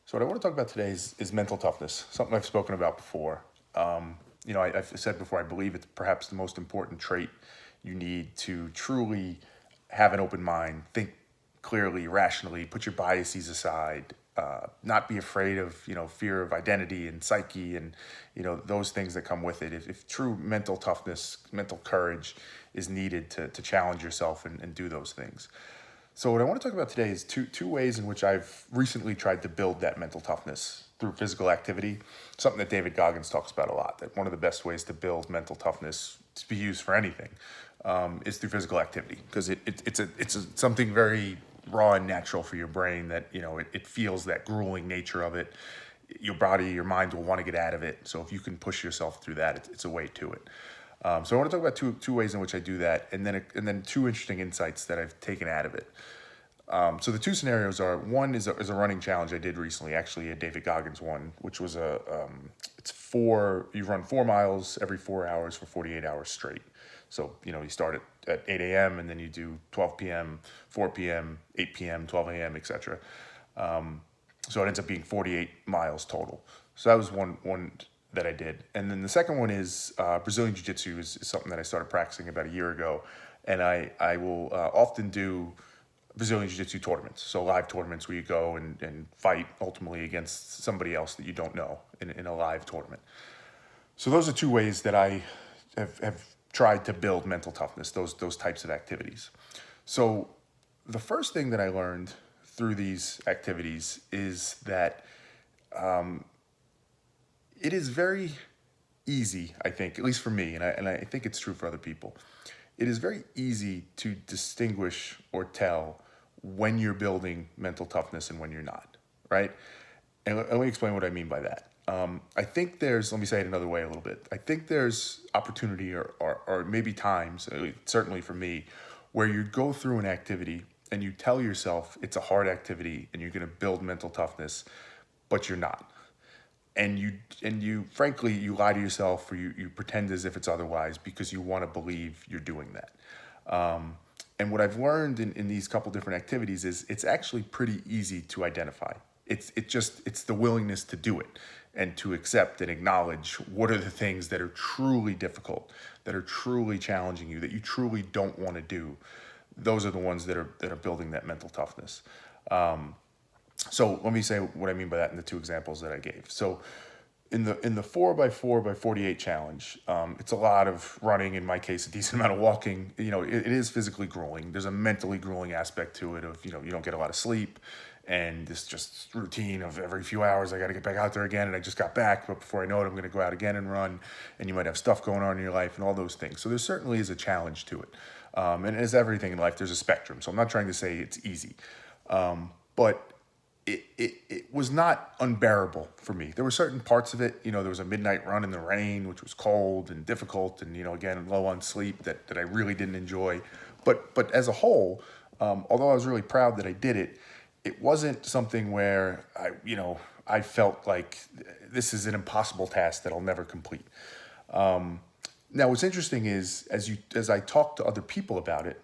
So what I want to talk about today is mental toughness, something I've spoken about before. I've said before, I believe it's perhaps the most important trait you need to truly have an open mind, think clearly, rationally, put your biases aside, not be afraid of, fear of identity and psyche and, those things that come with it. If true mental toughness, mental courage is needed to challenge yourself and do those things. So what I want to talk about today is two ways in which I've recently tried to build that mental toughness through physical activity. Something that David Goggins talks about a lot. That one of the best ways to build mental toughness to be used for anything is through physical activity because it's something very raw and natural for your brain that it feels that grueling nature of it. Your body, your mind will want to get out of it. So if you can push yourself through that, it's a way to it. So I want to talk about two ways in which I do that, and then two interesting insights that I've taken out of it. So the two scenarios are one is a running challenge I did recently, actually a David Goggins one, which was you run 4 miles every 4 hours for 48 hours straight. So you start at 8 a.m. and then you do 12 p.m., 4 p.m., 8 p.m., 12 a.m., etc. So it ends up being 48 miles total. So that was one that I did. And then the second one is Brazilian Jiu-Jitsu is something that I started practicing about a year ago. And I will often do Brazilian Jiu-Jitsu tournaments. So live tournaments where you go and fight ultimately against somebody else that you don't know in a live tournament. So those are two ways that I have tried to build mental toughness, those types of activities. So the first thing that I learned through these activities is that it is very easy, I think, at least for me, and I think it's true for other people. It is very easy to distinguish or tell when you're building mental toughness and when you're not, right? And let me explain what I mean by that. I think let me say it another way a little bit. I think there's opportunity or maybe times, certainly for me, where you go through an activity and you tell yourself it's a hard activity and you're going to build mental toughness, but you're not. And you frankly, you lie to yourself or you pretend as if it's otherwise because you want to believe you're doing that. And what I've learned in these couple different activities is it's actually pretty easy to identify. It's the willingness to do it and to accept and acknowledge what are the things that are truly difficult, that are truly challenging you, that you truly don't want to do. Those are the ones that are building that mental toughness. So let me say what I mean by that in the two examples that I gave. So in the 4x4x48 challenge, it's a lot of running. In my case, a decent amount of walking. It is physically grueling. There's a mentally grueling aspect to it of you don't get a lot of sleep, and this just routine of every few hours I got to get back out there again, and I just got back, but before I know it, I'm going to go out again and run, and you might have stuff going on in your life and all those things. So there certainly is a challenge to it, and as everything in life, there's a spectrum. So I'm not trying to say it's easy, but it was not unbearable for me. There were certain parts of it, there was a midnight run in the rain, which was cold and difficult and, again, low on sleep that I really didn't enjoy. But as a whole, although I was really proud that I did it, it wasn't something where I felt like this is an impossible task that I'll never complete. Now, what's interesting is as I talk to other people about it,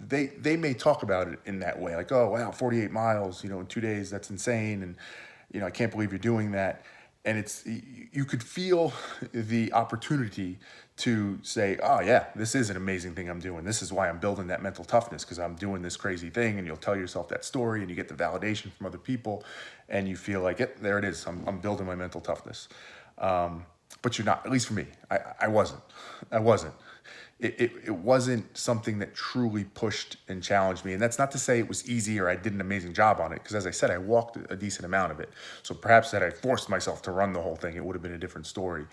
they may talk about it in that way, like, oh wow, 48 miles, in 2 days, that's insane, and I can't believe you're doing that. And you could feel the opportunity to say, oh yeah, this is an amazing thing I'm doing. This is why I'm building that mental toughness, because I'm doing this crazy thing. And you'll tell yourself that story, and you get the validation from other people, and you feel like it. There it is. I'm building my mental toughness. But you're not. At least for me, I wasn't. It wasn't something that truly pushed and challenged me. And that's not to say it was easy or I did an amazing job on it, because as I said, I walked a decent amount of it. So perhaps had I forced myself to run the whole thing, it would have been a different story.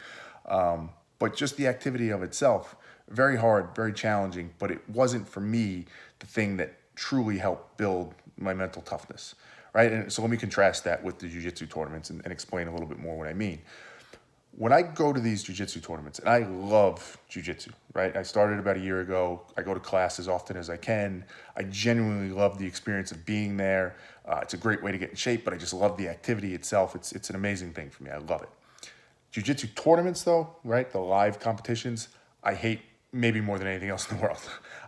But just the activity of itself, very hard, very challenging, but it wasn't for me the thing that truly helped build my mental toughness, right? And so let me contrast that with the jiu-jitsu tournaments and explain a little bit more what I mean. When I go to these jiu-jitsu tournaments, and I love jiu-jitsu, right? I started about a year ago. I go to class as often as I can. I genuinely love the experience of being there. It's a great way to get in shape, but I just love the activity itself. It's an amazing thing for me. I love it. Jiu-jitsu tournaments, though, right? The live competitions, I hate maybe more than anything else in the world.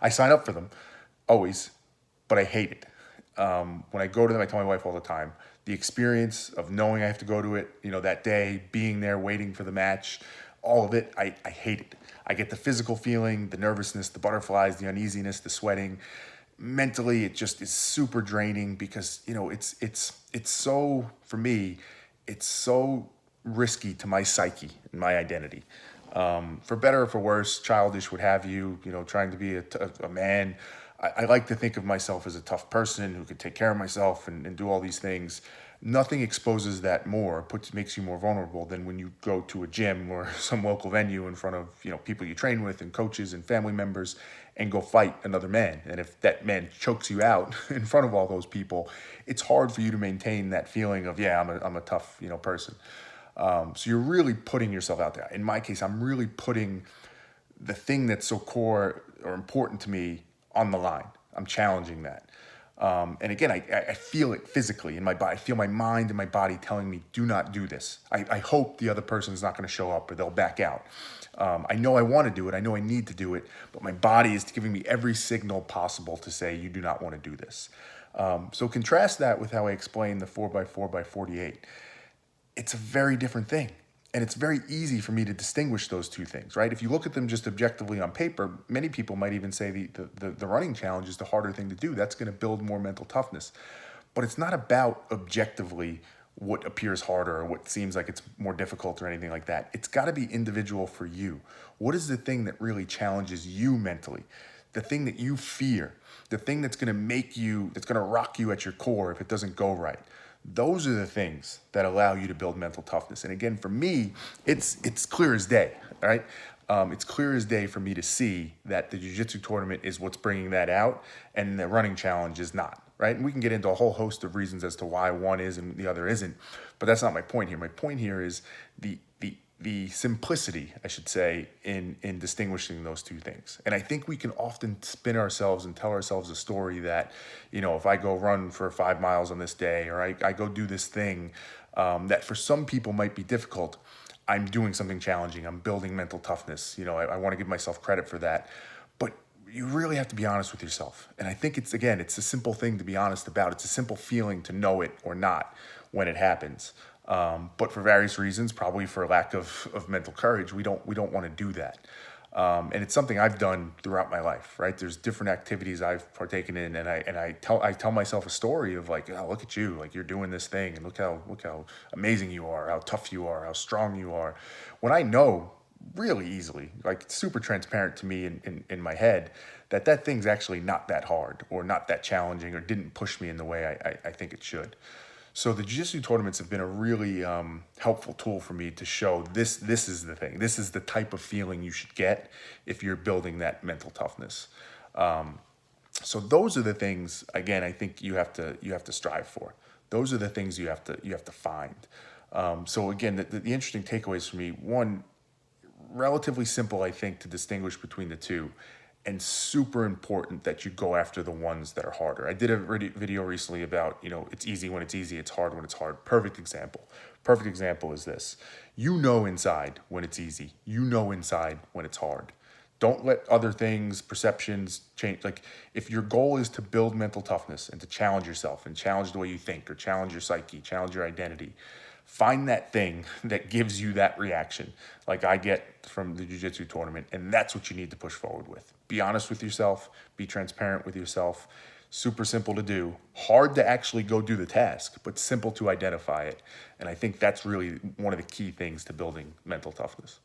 I sign up for them, always, but I hate it. When I go to them, I tell my wife all the time, the experience of knowing I have to go to it, that day, being there, waiting for the match, all of it, I hate it. I get the physical feeling, the nervousness, the butterflies, the uneasiness, the sweating. Mentally, it just is super draining because, it's so, for me, it's so risky to my psyche and my identity. For better or for worse, childish, what have you, trying to be a man. I like to think of myself as a tough person who could take care of myself and do all these things. Nothing exposes that more, makes you more vulnerable than when you go to a gym or some local venue in front of people you train with and coaches and family members and go fight another man. And if that man chokes you out in front of all those people, it's hard for you to maintain that feeling of I'm a tough person. So you're really putting yourself out there. In my case, I'm really putting the thing that's so core or important to me on the line. I'm challenging that. And again, I feel it physically in my body. I feel my mind and my body telling me, do not do this. I hope the other person's not going to show up or they'll back out. I know I want to do it. I know I need to do it. But my body is giving me every signal possible to say, you do not want to do this. So contrast that with how I explain the 4x4x48. It's a very different thing. And it's very easy for me to distinguish those two things, right? If you look at them just objectively on paper, many people might even say the running challenge is the harder thing to do. That's going to build more mental toughness. But it's not about objectively what appears harder or what seems like it's more difficult or anything like that. It's got to be individual for you. What is the thing that really challenges you mentally? The thing that you fear, the thing that's going to rock you at your core if it doesn't go right. Those are the things that allow you to build mental toughness. And again, for me, it's clear as day, right? It's clear as day for me to see that the jiu-jitsu tournament is what's bringing that out and the running challenge is not, right? And we can get into a whole host of reasons as to why one is and the other isn't, but that's not my point here. My point here is the simplicity, I should say, in distinguishing those two things. And I think we can often spin ourselves and tell ourselves a story that, if I go run for 5 miles on this day, or I go do this thing, that for some people might be difficult, I'm doing something challenging. I'm building mental toughness. I want to give myself credit for that. But you really have to be honest with yourself. And I think it's a simple thing to be honest about. It's a simple feeling to know it or not when it happens. But for various reasons, probably for lack of mental courage, we don't want to do that. And it's something I've done throughout my life, right? There's different activities I've partaken in, and I tell myself a story of like, oh, look at you, like you're doing this thing, and look how amazing you are, how tough you are, how strong you are. When I know really easily, like it's super transparent to me in my head, that thing's actually not that hard or not that challenging or didn't push me in the way I think it should. So the jiu-jitsu tournaments have been a really helpful tool for me to show this is the thing. This is the type of feeling you should get if you're building that mental toughness. So those are the things, again, I think you have to strive for. Those are the things you have to find. So again, the interesting takeaways for me, one, relatively simple, I think, to distinguish between the two, and super important that you go after the ones that are harder. I did a video recently about, it's easy when it's easy, it's hard when it's hard. Perfect example. Perfect example is this. You know inside when it's easy. You know inside when it's hard. Don't let other things, perceptions change. Like if your goal is to build mental toughness and to challenge yourself and challenge the way you think or challenge your psyche, challenge your identity, find that thing that gives you that reaction like I get from the jiu-jitsu tournament, and that's what you need to push forward with. Be honest with yourself, be transparent with yourself. Super simple to do, hard to actually go do the task, but simple to identify it. And I think that's really one of the key things to building mental toughness.